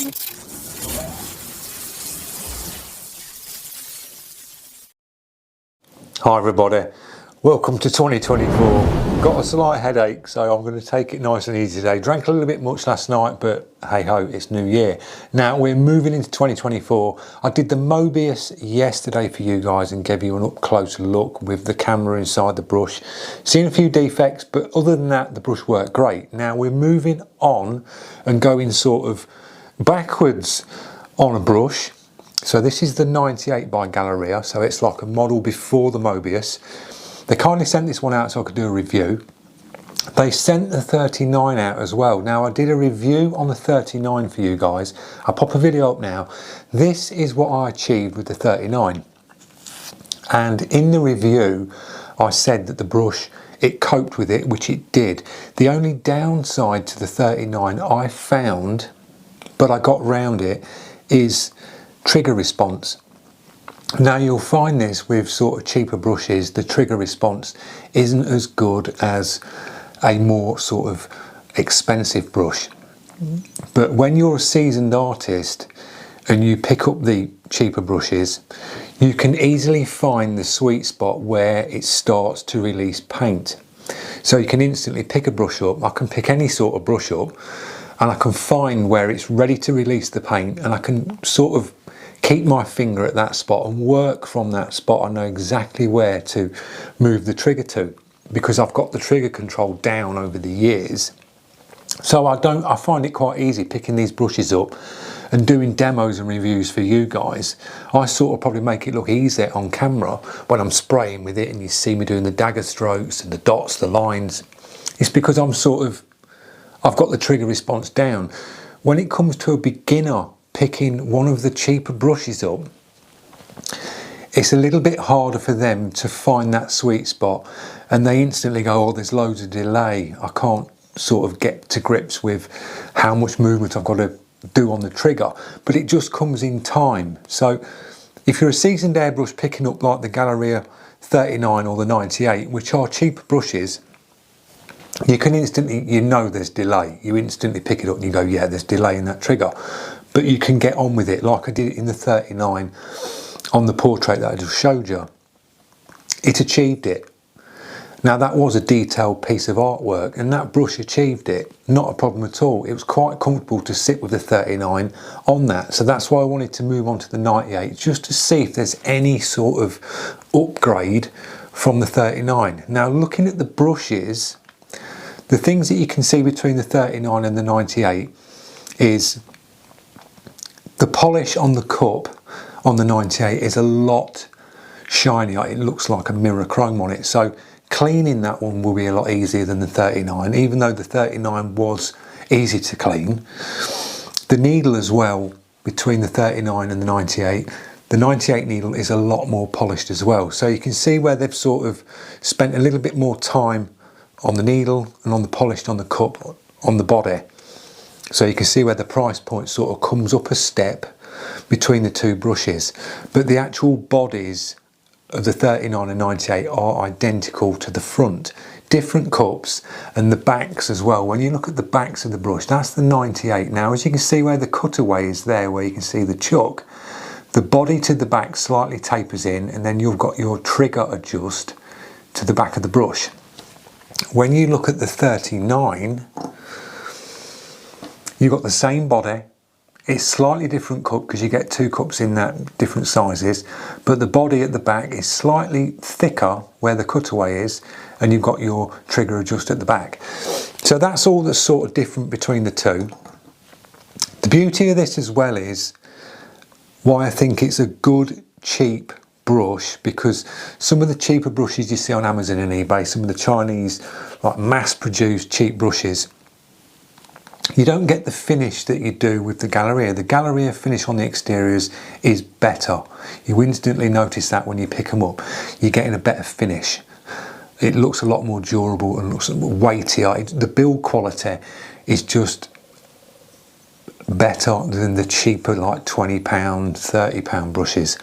Hi everybody, welcome to 2024. Got a slight headache, so I'm going to take it nice and easy today. Drank a little bit much last night, but hey ho, it's New Year. Now we're moving into 2024. I did the Mobius yesterday for you guys and gave you an up close look with the camera inside the brush. Seen a few defects, but other than that, the brush worked great. Now we're moving on and going sort of backwards on a brush. So this is the 98 by GAAHLERI, so it's like a model before the Mobius. They kindly sent this one out so I could do a review. They sent the 39 out as well. Now I did a review on the 39 for you guys. I'll pop a video up now. This is what I achieved with the 39. And in the review, I said that the brush, it coped with it, which it did. The only downside to the 39 I found, but I got round it, is trigger response. Now you'll find this with sort of cheaper brushes, the trigger response isn't as good as a more sort of expensive brush. But when you're a seasoned artist and you pick up the cheaper brushes, you can easily find the sweet spot where it starts to release paint. So you can instantly pick a brush up. I can pick any sort of brush up and I can find where it's ready to release the paint, and I can sort of keep my finger at that spot and work from that spot. I know exactly where to move the trigger to because I've got the trigger control down over the years. So I find it quite easy picking these brushes up and doing demos and reviews for you guys. I sort of probably make it look easier on camera when I'm spraying with it and you see me doing the dagger strokes and the dots, the lines. It's because I've got the trigger response down. When it comes to a beginner picking one of the cheaper brushes up, it's a little bit harder for them to find that sweet spot, and they instantly go, oh, there's loads of delay, I can't sort of get to grips with how much movement I've got to do on the trigger. But it just comes in time. So if you're a seasoned airbrush picking up like the GAAHLERI 39 or the 98, which are cheaper brushes, you can instantly, you know there's delay. You instantly pick it up and you go, yeah, there's delay in that trigger. But you can get on with it like I did in the 39 on the portrait that I just showed you. It achieved it. Now that was a detailed piece of artwork and that brush achieved it. Not a problem at all. It was quite comfortable to sit with the 39 on that. So that's why I wanted to move on to the 98, just to see if there's any sort of upgrade from the 39. Now looking at the brushes, the things that you can see between the 39 and the 98 is the polish on the cup on the 98 is a lot shinier. It looks like a mirror chrome on it. So cleaning that one will be a lot easier than the 39, even though the 39 was easy to clean. The needle as well, between the 39 and the 98 needle is a lot more polished as well. So you can see where they've sort of spent a little bit more time on the needle and on the polished on the cup on the body. So you can see where the price point sort of comes up a step between the two brushes, but the actual bodies of the 39 and 98 are identical to the front. Different cups and the backs as well. When you look at the backs of the brush, that's the 98. Now as you can see where the cutaway is there, where you can see the chuck, the body to the back slightly tapers in, and then you've got your trigger adjust to the back of the brush. When you look at the 39, you've got the same body. It's slightly different cup because you get two cups in that, different sizes, but the body at the back is slightly thicker where the cutaway is, and you've got your trigger adjust at the back. So that's all that's sort of different between the two. The beauty of this as well is why I think it's a good, cheap brush, because some of the cheaper brushes you see on Amazon and eBay, some of the Chinese like mass-produced cheap brushes, you don't get the finish that you do with the GAAHLERI. The GAAHLERI finish on the exteriors is better. You instantly notice that when you pick them up. You're getting a better finish. It looks a lot more durable and looks weightier. The build quality is just better than the cheaper like £20, £30 brushes.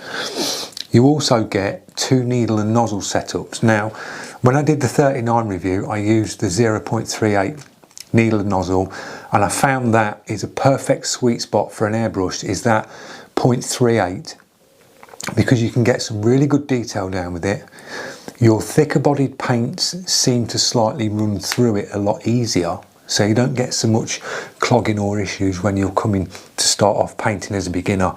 You also get two needle and nozzle setups. Now, when I did the 39 review, I used the 0.38 needle and nozzle, and I found that is a perfect sweet spot for an airbrush, is that 0.38, because you can get some really good detail down with it. Your thicker bodied paints seem to slightly run through it a lot easier, so you don't get so much clogging or issues when you're coming to start off painting as a beginner,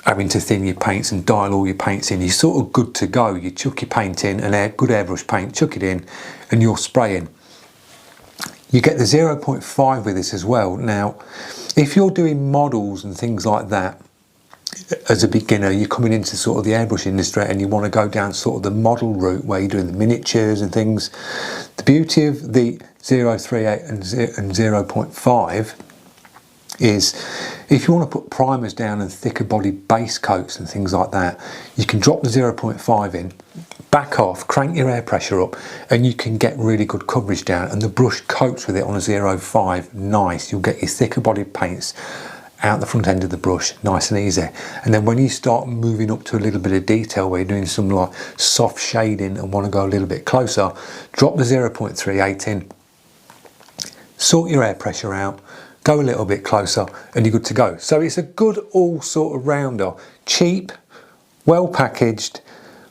having to thin your paints and dial all your paints in. You're sort of good to go. You chuck your paint in, good airbrush paint, chuck it in, and you're spraying. You get the 0.5 with this as well. Now, if you're doing models and things like that, as a beginner, you're coming into sort of the airbrush industry and you want to go down sort of the model route where you're doing the miniatures and things. The beauty of the 0.38 and 0.5 is if you want to put primers down and thicker body base coats and things like that, you can drop the 0.5 in, back off, crank your air pressure up, and you can get really good coverage down, and the brush coats with it on a 0.5 nice. You'll get your thicker body paints out the front end of the brush nice and easy. And then when you start moving up to a little bit of detail where you're doing some like soft shading and want to go a little bit closer, drop the 0.38 in, sort your air pressure out, go a little bit closer, and you're good to go. So it's a good all sort of rounder, cheap, well packaged,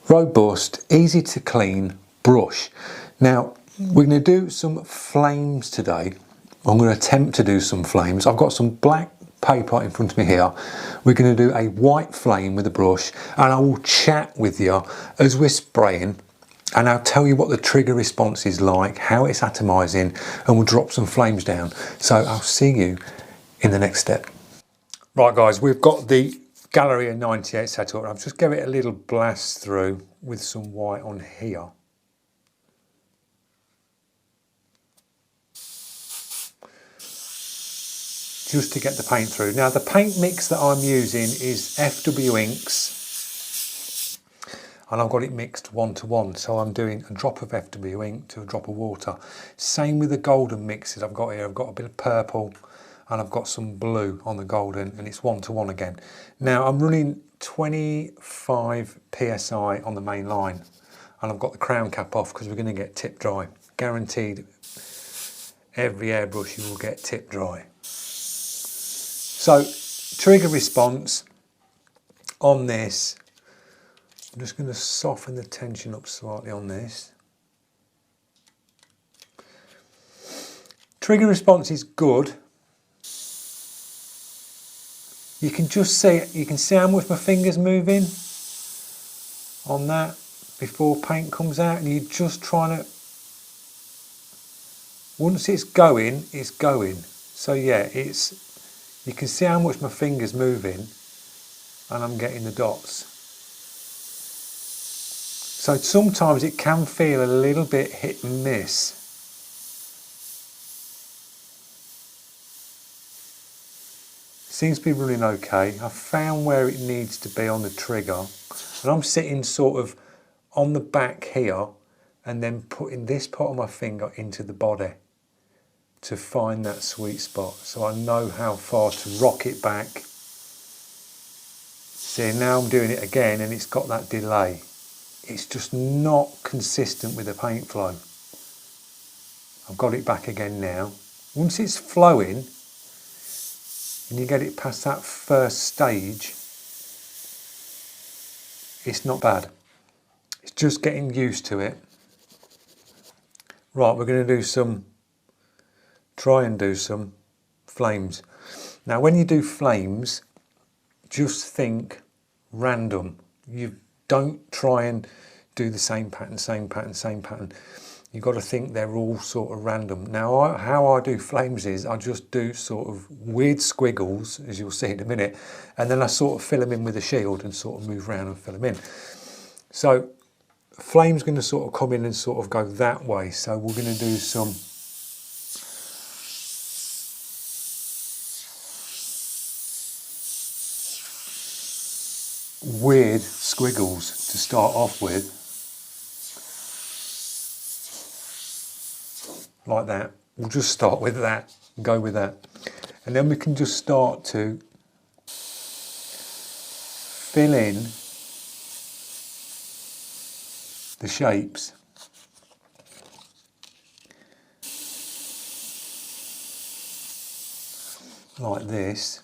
robust, easy to clean brush. Now we're going to do some flames today. I'm going to attempt to do some flames. I've got some black paper in front of me here. We're going to do a white flame with a brush, and I will chat with you as we're spraying, and I'll tell you what the trigger response is like, how it's atomizing, and we'll drop some flames down. So I'll see you in the next step. Right guys, we've got the GAAHLERI 98 set up. I'll just give it a little blast through with some white on here. Just to get the paint through. Now the paint mix that I'm using is FW inks, and I've got it mixed 1:1, so I'm doing a drop of FW ink to a drop of water. Same with the golden mixes I've got here. I've got a bit of purple and I've got some blue on the golden, and it's 1:1 again. Now I'm running 25 psi on the main line, and I've got the crown cap off because we're going to get tip dry. Guaranteed every airbrush you will get tip dry. So, trigger response on this, I'm just going to soften the tension up slightly on this. Trigger response is good. You can just see, you can see how much my finger's moving on that before paint comes out, and you're just trying to, once it's going, it's going. So yeah, you can see how much my finger's moving, and I'm getting the dots. So sometimes it can feel a little bit hit and miss. Seems to be running okay. I've found where it needs to be on the trigger, and I'm sitting sort of on the back here and then putting this part of my finger into the body to find that sweet spot, so I know how far to rock it back. See, now I'm doing it again and it's got that delay. It's just not consistent with the paint flow. I've got it back again now. Once it's flowing and you get it past that first stage, it's not bad. It's just getting used to it. Right, we're going to try and do some flames. Now when you do flames, just think random. You don't try and do the same pattern, same pattern, same pattern. You've got to think they're all sort of random. Now how I do flames is I just do sort of weird squiggles, as you'll see in a minute, and then I sort of fill them in with a shield and sort of move around and fill them in. So flame's going to sort of come in and sort of go that way. So we're going to do some weird squiggles to start off with, like that. We'll just start with that, go with that, and then we can just start to fill in the shapes. like this.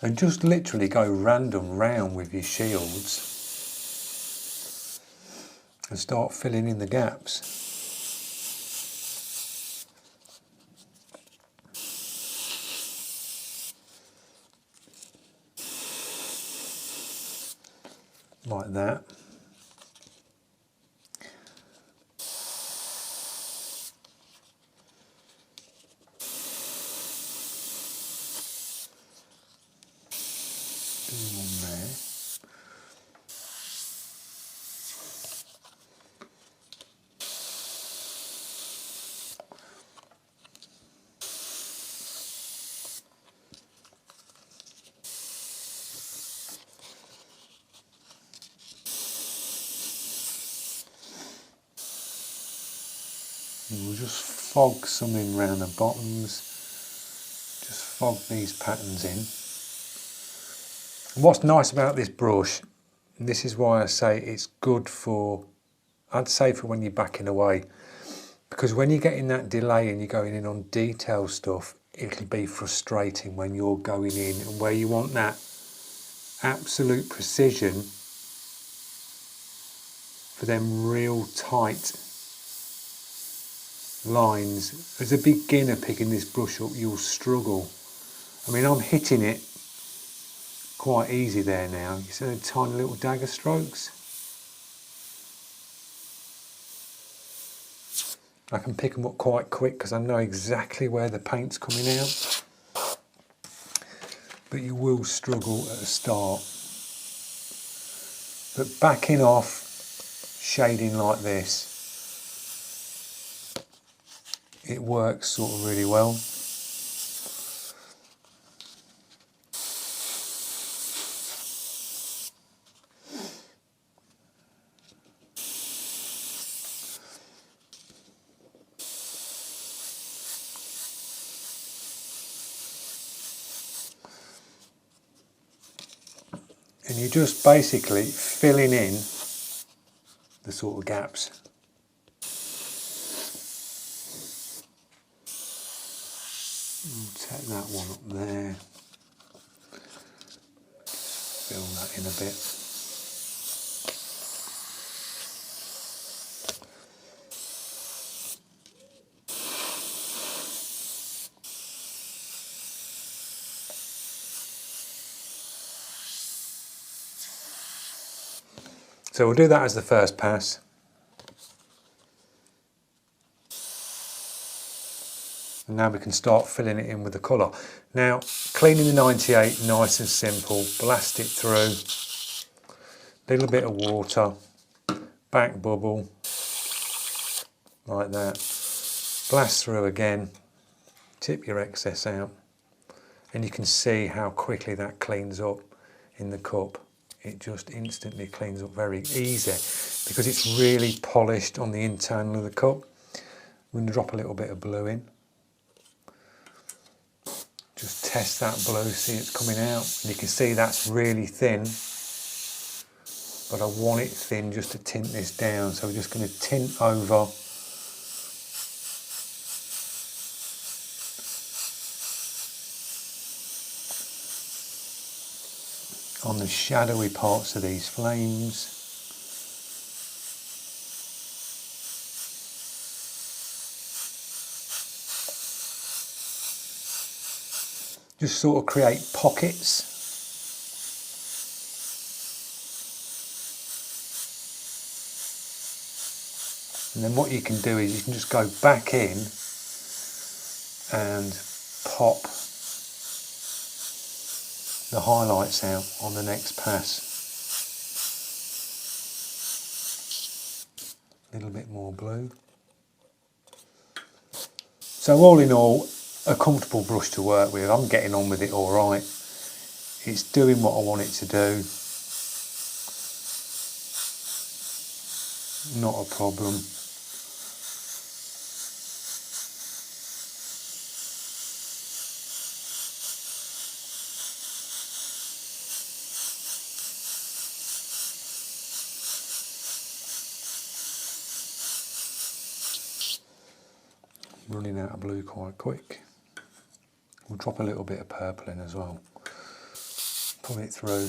And just literally go random round with your shields and start filling in the gaps. Like that. On there. And we'll just fog some in round the bottoms, just fog these patterns in. And what's nice about this brush, and this is why I say it's good for, I'd say for when you're backing away, because when you're getting that delay and you're going in on detail stuff, it'll be frustrating when you're going in and where you want that absolute precision for them real tight lines. As a beginner picking this brush up, you'll struggle. I mean, I'm hitting it quite easy there now. You see the tiny little dagger strokes? I can pick them up quite quick because I know exactly where the paint's coming out. But you will struggle at the start. But backing off, shading like this, it works sort of really well. And you're just basically filling in the sort of gaps. We'll take that one up there. Fill that in a bit. So we'll do that as the first pass. And now we can start filling it in with the colour. Now, cleaning the 98, nice and simple, blast it through, little bit of water, back bubble, like that, blast through again, tip your excess out, and you can see how quickly that cleans up in the cup. It just instantly cleans up very easy because it's really polished on the internal of the cup. I'm going to drop a little bit of blue in. Just test that blue, see it's coming out. And you can see that's really thin, but I want it thin just to tint this down. So we're just going to tint over on the shadowy parts of these flames. Just sort of create pockets. And then what you can do is you can just go back in and pop the highlights out on the next pass. A little bit more blue. So all in all, a comfortable brush to work with. I'm getting on with it all right. It's doing what I want it to do. Not a problem. running out of blue quite quick. We'll drop a little bit of purple in as well. Pull it through.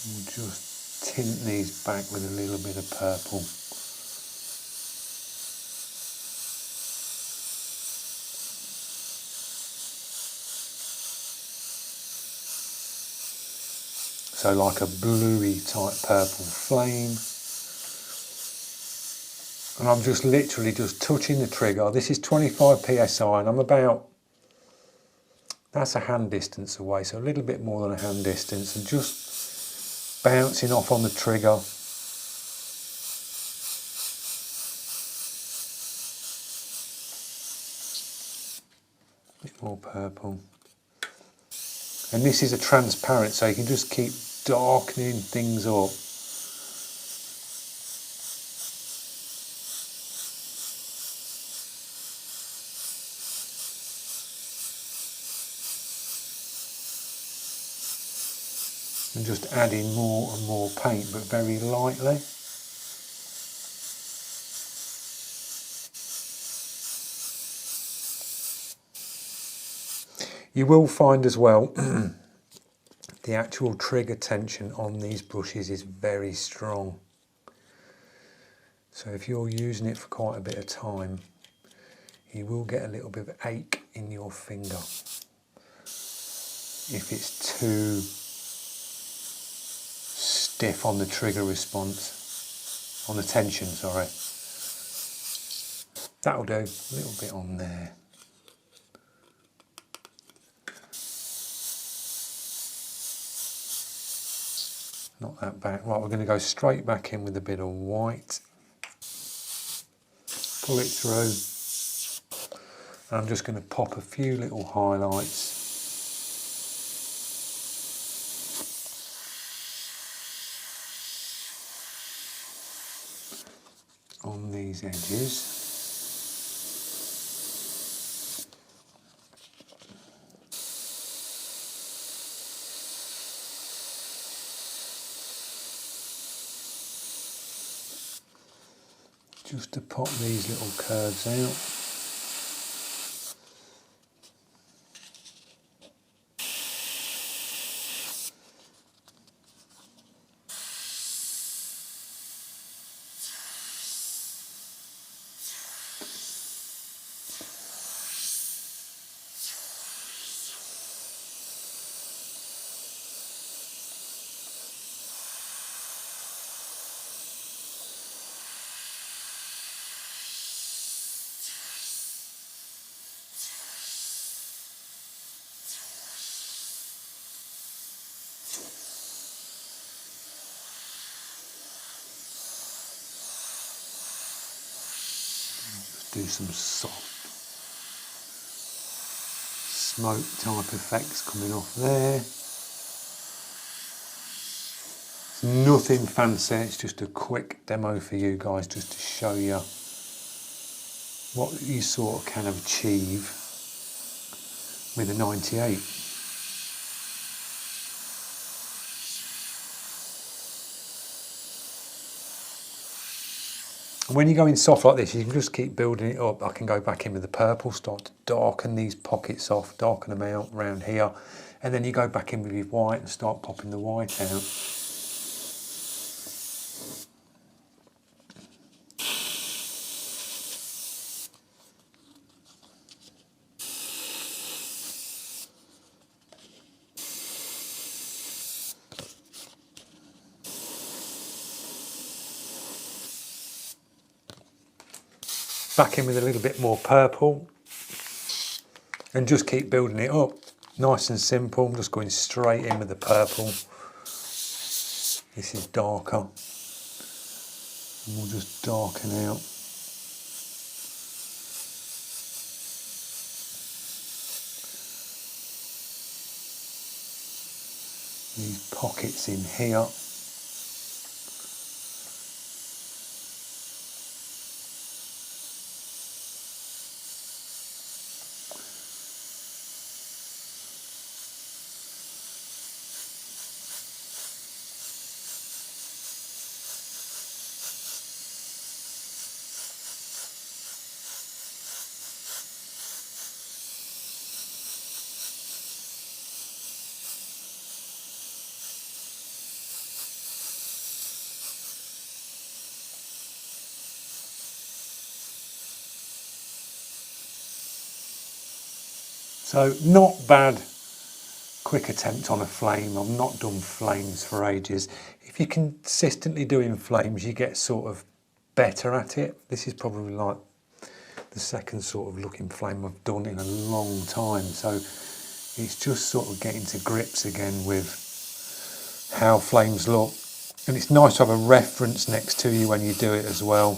We'll just tint these back with a little bit of purple. So like a bluey type purple flame. And I'm just literally just touching the trigger. This is 25 psi and I'm about, that's a hand distance away, so a little bit more than a hand distance, and just bouncing off on the trigger. A bit more purple. And this is a transparent, so you can just keep darkening things up. And just adding more and more paint, but very lightly. You will find as well the actual trigger tension on these brushes is very strong. So if you're using it for quite a bit of time, you will get a little bit of ache in your finger if it's too stiff on the trigger response, on the tension, sorry. That'll do, a little bit on there. Not that back. Right, we're going to go straight back in with a bit of white. Pull it through. And I'm just going to pop a few little highlights. On these edges. Just to pop these little curves out. Do some soft smoke type effects coming off there. It's nothing fancy, it's just a quick demo for you guys, just to show you what you sort of can achieve with a 98. When you go in soft like this, you can just keep building it up. I can go back in with the purple, start to darken these pockets off, darken them out around here, and then you go back in with your white and start popping the white out. Back in with a little bit more purple and just keep building it up. Nice and simple. I'm just going straight in with the purple. This is darker. And we'll just darken out. These pockets in here. So not bad, quick attempt on a flame. I've not done flames for ages. If you're consistently doing flames, you get sort of better at it. This is probably like the second sort of looking flame I've done in a long time. So it's just sort of getting to grips again with how flames look. And it's nice to have a reference next to you when you do it as well.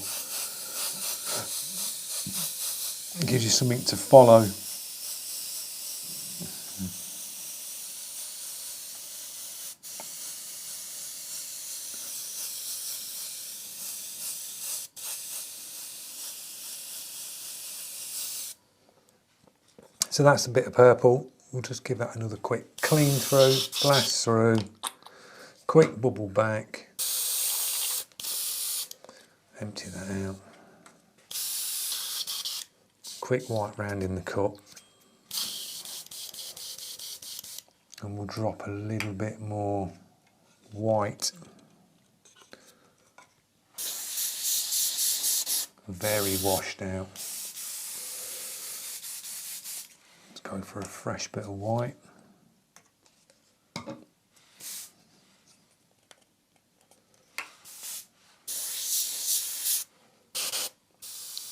It gives you something to follow. So that's a bit of purple. We'll just give that another quick clean through, blast through, quick bubble back, empty that out, quick white round in the cup, and we'll drop a little bit more white, very washed out. Let's go for a fresh bit of white.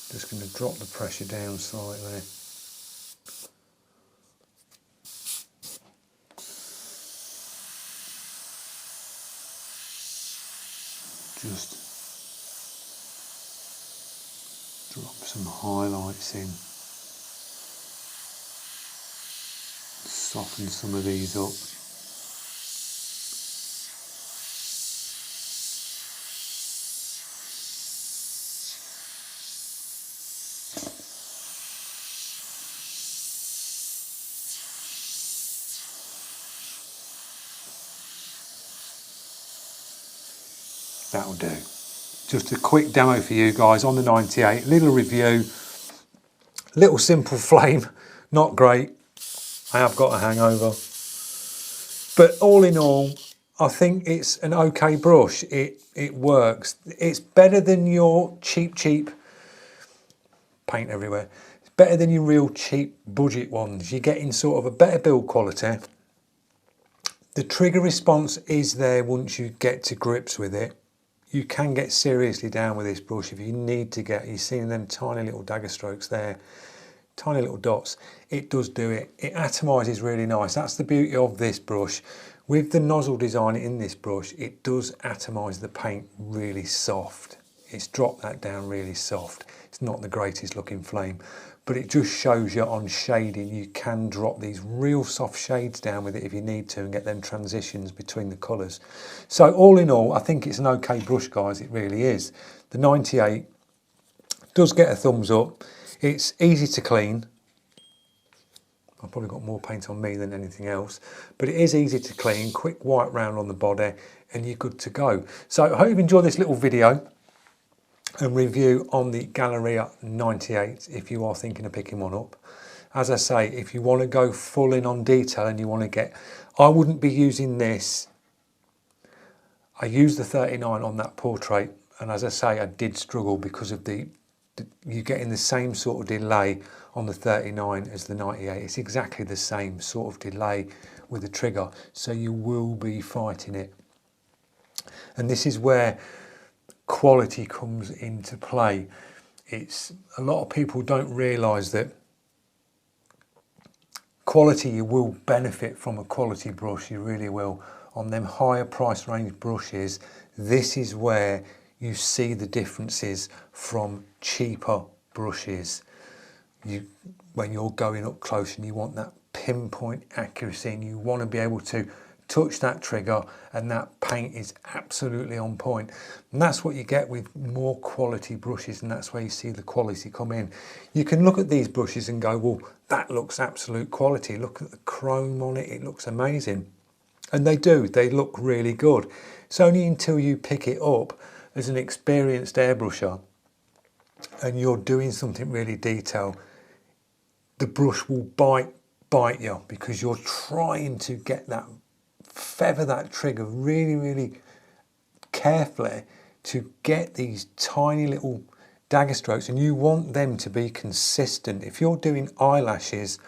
Just going to drop the pressure down slightly. Just drop some highlights in. Soften some of these up. That'll do. Just a quick demo for you guys on the 98, little review, little simple flame, not great. I have got a hangover. But all in all, I think it's an okay brush. It works. It's better than your cheap paint everywhere. It's better than your real cheap budget ones. You're getting sort of a better build quality. The trigger response is there once you get to grips with it. You can get seriously down with this brush if you need to get, you're seeing them tiny little dagger strokes there, tiny little dots. It does do it. It atomises really nice. That's the beauty of this brush. With the nozzle design in this brush, it does atomise the paint really soft. It's dropped that down really soft. It's not the greatest looking flame, but it just shows you on shading, you can drop these real soft shades down with it if you need to and get them transitions between the colours. So all in all, I think it's an okay brush, guys. It really is. The 98 does get a thumbs up. It's easy to clean. I've probably got more paint on me than anything else, but it is easy to clean, quick white round on the body, and you're good to go. So I hope you've enjoyed this little video and review on the GAAHLERI 98 if you are thinking of picking one up. As I say, if you want to go full in on detail and you want to get, I wouldn't be using this. I used the 39 on that portrait, and as I say, I did struggle because of you're getting the same sort of delay on the 39 as the 98. It's exactly the same sort of delay with the trigger, so you will be fighting it. And this is where quality comes into play. It's a lot of people don't realise that quality, you will benefit from a quality brush, you really will. On them higher price range brushes, this is where you see the differences from cheaper brushes. When you're going up close and you want that pinpoint accuracy and you want to be able to touch that trigger and that paint is absolutely on point. And that's what you get with more quality brushes, and that's where you see the quality come in. You can look at these brushes and go, well, that looks absolute quality. Look at the chrome on it, it looks amazing. And they do, they look really good. It's only until you pick it up as an experienced airbrusher and you're doing something really detailed, the brush will bite you because you're trying to get that, feather that trigger really carefully to get these tiny little dagger strokes, and you want them to be consistent. If you're doing eyelashes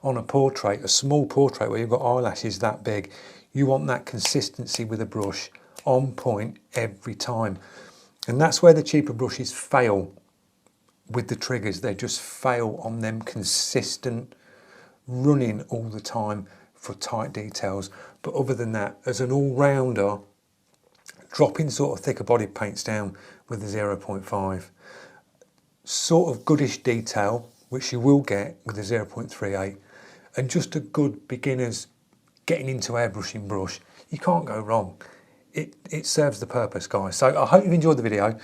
on a portrait, a small portrait where you've got eyelashes that big, you want that consistency with a brush on point every time. And that's where the cheaper brushes fail with the triggers. They just fail on them consistent running all the time for tight details. But other than that, as an all-rounder, dropping sort of thicker body paints down with the 0.5, sort of goodish detail, which you will get with the 0.38, and just a good beginner's getting into airbrushing brush, you can't go wrong. It serves the purpose, guys. So I hope you've enjoyed the video.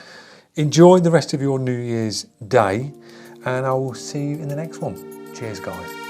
Enjoy the rest of your New Year's Day, and I will see you in the next one. Cheers, guys.